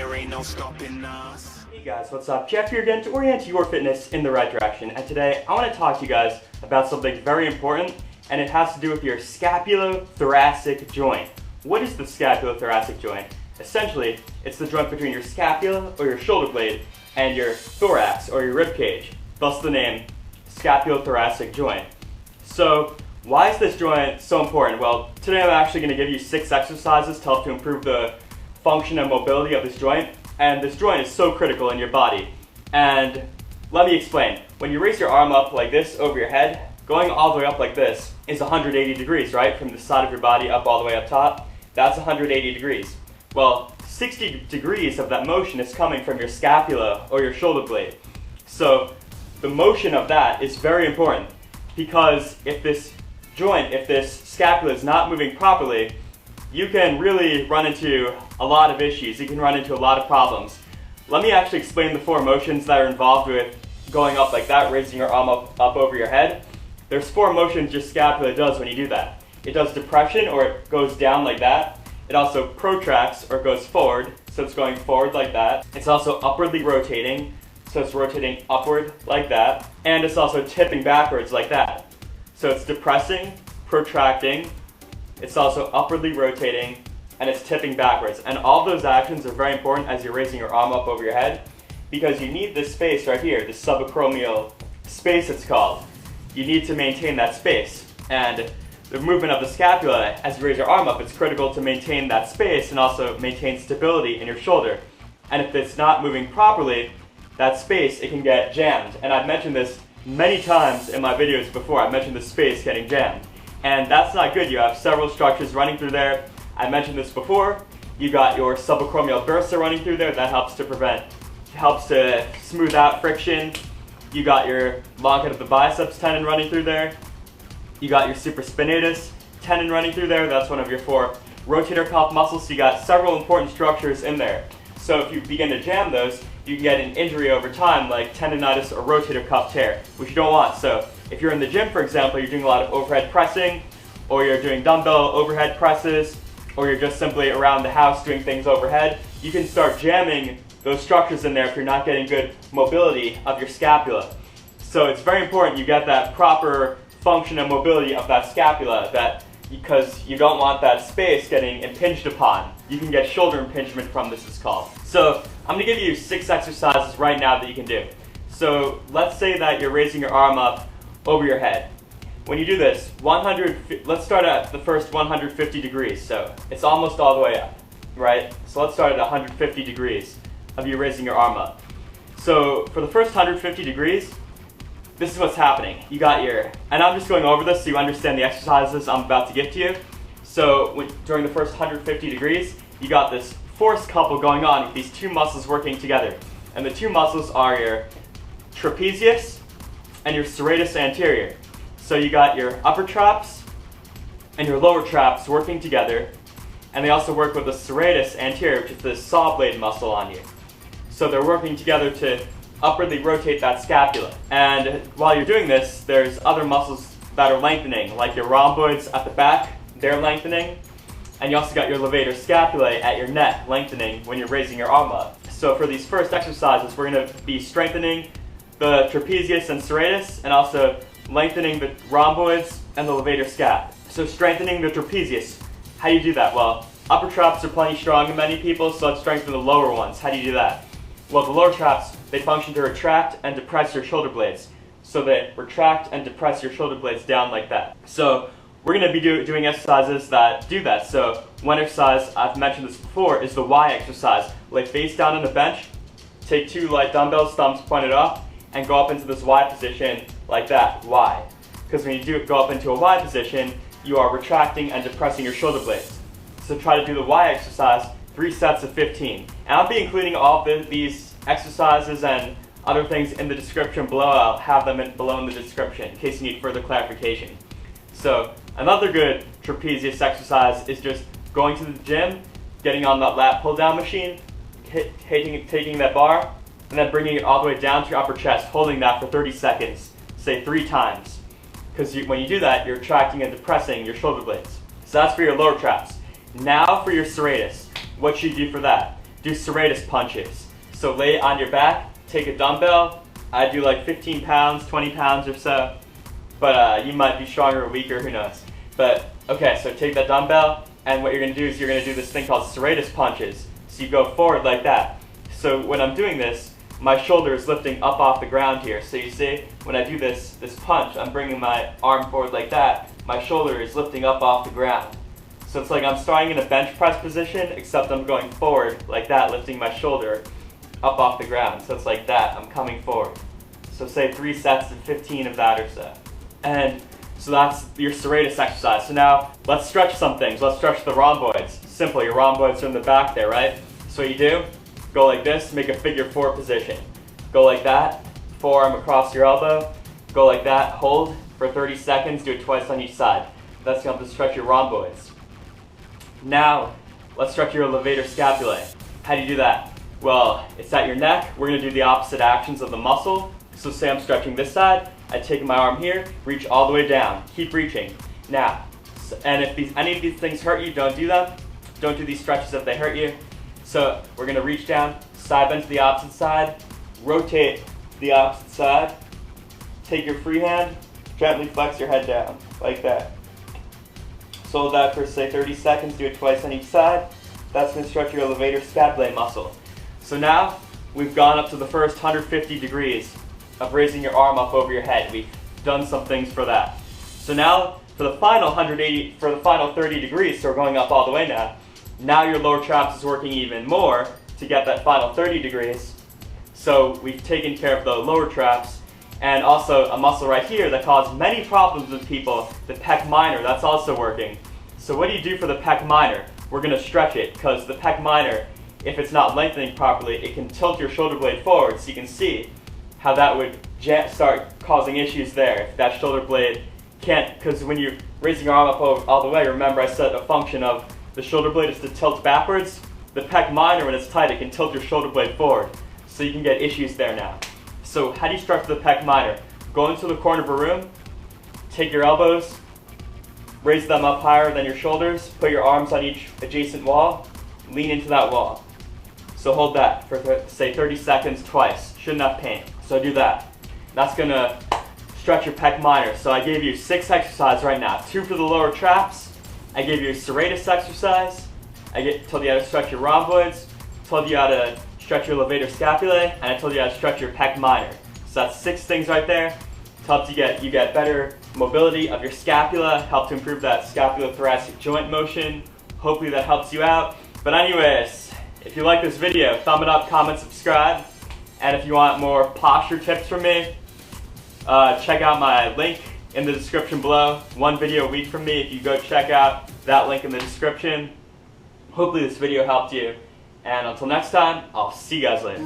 there ain't no stopping us. Hey guys, what's up? Jeff here again to orient your fitness in the right direction. And today I want to talk to you guys about something very important, and it has to do with your scapulothoracic joint. What is the scapulothoracic joint? Essentially, it's the joint between your scapula or your shoulder blade and your thorax or your rib cage. Thus the name scapulothoracic joint. So why is this joint so important? Well, today I'm actually going to give you 6 exercises to help to improve the function and mobility of this joint. And this joint is so critical in your body. And let me explain. When you raise your arm up like this over your head, going all the way up like this is 180 degrees, right? From the side of your body up all the way up top. That's 180 degrees. Well, 60 degrees of that motion is coming from your scapula or your shoulder blade. So the motion of that is very important, because if this joint, if this scapula is not moving properly, you can really run into a lot of issues. You can run into a lot of problems. Let me actually explain the 4 motions that are involved with going up like that, raising your arm up over your head. There's 4 motions your scapula does when you do that. It does depression, or it goes down like that. It also protracts, or goes forward, so it's going forward like that. It's also upwardly rotating, so it's rotating upward like that. And it's also tipping backwards like that. So it's depressing, protracting, it's also upwardly rotating, and it's tipping backwards. And all those actions are very important as you're raising your arm up over your head, because you need this space right here, this subacromial space it's called. You need to maintain that space. And the movement of the scapula as you raise your arm up, it's critical to maintain that space and also maintain stability in your shoulder. And if it's not moving properly, that space, it can get jammed. And I've mentioned this many times in my videos before. I've mentioned the space getting jammed. And that's not good. You have several structures running through there. I mentioned this before. You got your subacromial bursa running through there. That helps to smooth out friction. You got your long head of the biceps tendon running through there. You got your supraspinatus tendon running through there. That's one of your 4 rotator cuff muscles. So you got several important structures in there. So if you begin to jam those, you can get an injury over time, like tendonitis or rotator cuff tear, which you don't want. So if you're in the gym, for example, you're doing a lot of overhead pressing, or you're doing dumbbell overhead presses, or you're just simply around the house doing things overhead, you can start jamming those structures in there if you're not getting good mobility of your scapula. So it's very important you get that proper function and mobility of that scapula, because you don't want that space getting impinged upon. You can get shoulder impingement from this, is called. So I'm going to give you 6 exercises right now that you can do. So let's say that you're raising your arm up over your head. When you do this, let's start at the first 150 degrees. So it's almost all the way up, right? So let's start at 150 degrees of you raising your arm up. So for the first 150 degrees, this is what's happening. You got and I'm just going over this so you understand the exercises I'm about to give to you. So during the first 150 degrees, you got this force couple going on with these 2 muscles working together. And the 2 muscles are your trapezius and your serratus anterior. So you got your upper traps and your lower traps working together, and they also work with the serratus anterior, which is the saw blade muscle on you. So they're working together to upwardly rotate that scapula. And while you're doing this, there's other muscles that are lengthening, like your rhomboids at the back, they're lengthening. And you also got your levator scapulae at your neck lengthening when you're raising your arm up. So for these first exercises, we're going to be strengthening the trapezius and serratus, and also lengthening the rhomboids and the levator scap. So strengthening the trapezius. How do you do that? Well, upper traps are plenty strong in many people, so let's strengthen the lower ones. How do you do that? Well, the lower traps, they function to retract and depress your shoulder blades. So they retract and depress your shoulder blades down like that. So we're going to be doing exercises that do that. So one exercise, I've mentioned this before, is the Y exercise. Lay face down on the bench, take 2 light dumbbells, thumbs pointed up, and go up into this Y position like that, Y. Because when you go up into a Y position, you are retracting and depressing your shoulder blades. So try to do the Y exercise 3 sets of 15. And I'll be including all these exercises and other things in the description below. I'll have them below in the description in case you need further clarification. So another good trapezius exercise is just going to the gym, getting on that lat pull-down machine, taking that bar, and then bringing it all the way down to your upper chest, holding that for 30 seconds, say 3 times. Because when you do that, you're retracting and depressing your shoulder blades. So that's for your lower traps. Now for your serratus. What should you do for that? do serratus punches. So lay it on your back, take a dumbbell. I do like 15 pounds, 20 pounds or so. But you might be stronger or weaker, who knows. But okay, so take that dumbbell, and what you're going to do is you're going to do this thing called serratus punches. So you go forward like that. So when I'm doing this, my shoulder is lifting up off the ground here. So you see, when I do this punch, I'm bringing my arm forward like that. My shoulder is lifting up off the ground. So it's like I'm starting in a bench press position, except I'm going forward like that, lifting my shoulder up off the ground. So it's like that, I'm coming forward. So say 3 sets of 15 of that or so. And so that's your serratus exercise. So now let's stretch some things. Let's stretch the rhomboids. Simple, your rhomboids are in the back there, right? So what you do, go like this, make a figure 4 position. Go like that, forearm across your elbow. Go like that, hold for 30 seconds, do it twice on each side. That's going to stretch your rhomboids. Now, let's stretch your levator scapulae. How do you do that? Well, it's at your neck. We're going to do the opposite actions of the muscle. So say I'm stretching this side, I take my arm here, reach all the way down. Keep reaching. Now, and if any of these things hurt you, don't do them. Don't do these stretches if they hurt you. So we're going to reach down, side bend to the opposite side, rotate to the opposite side, take your free hand, gently flex your head down, like that. So hold that for say 30 seconds, do it twice on each side. That's going to stretch your levator scapulae muscle. So now, we've gone up to the first 150 degrees of raising your arm up over your head. We've done some things for that. So now, for the final 30 degrees, so we're going up all the way now, now your lower traps is working even more to get that final 30 degrees. So we've taken care of the lower traps, and also a muscle right here that caused many problems with people, the pec minor, that's also working. So what do you do for the pec minor? We're going to stretch it, because the pec minor, if it's not lengthening properly, it can tilt your shoulder blade forward. So you can see how that would start causing issues there. If that shoulder blade can't, because when you're raising your arm up all the way, remember I said a function of the shoulder blade is to tilt backwards. The pec minor, when it's tight, it can tilt your shoulder blade forward. So you can get issues there now. So how do you stretch the pec minor? Go into the corner of a room, take your elbows, raise them up higher than your shoulders, put your arms on each adjacent wall, lean into that wall. So hold that for say 30 seconds twice. Shouldn't have pain. So do that. That's going to stretch your pec minor. So I gave you 6 exercises right now. 2 for the lower traps. I gave you a serratus exercise. I told you how to stretch your rhomboids. Told you how to stretch your levator scapulae. And I told you how to stretch your pec minor. So that's 6 things right there. It helps you get better mobility of your scapula. Help to improve that scapulothoracic joint motion. Hopefully that helps you out. But anyways, if you like this video, thumb it up, comment, subscribe. And if you want more posture tips from me, check out my link in the description below. 1 video a week from me. If you go check out that link in the description. Hopefully this video helped you. And until next time, I'll see you guys later.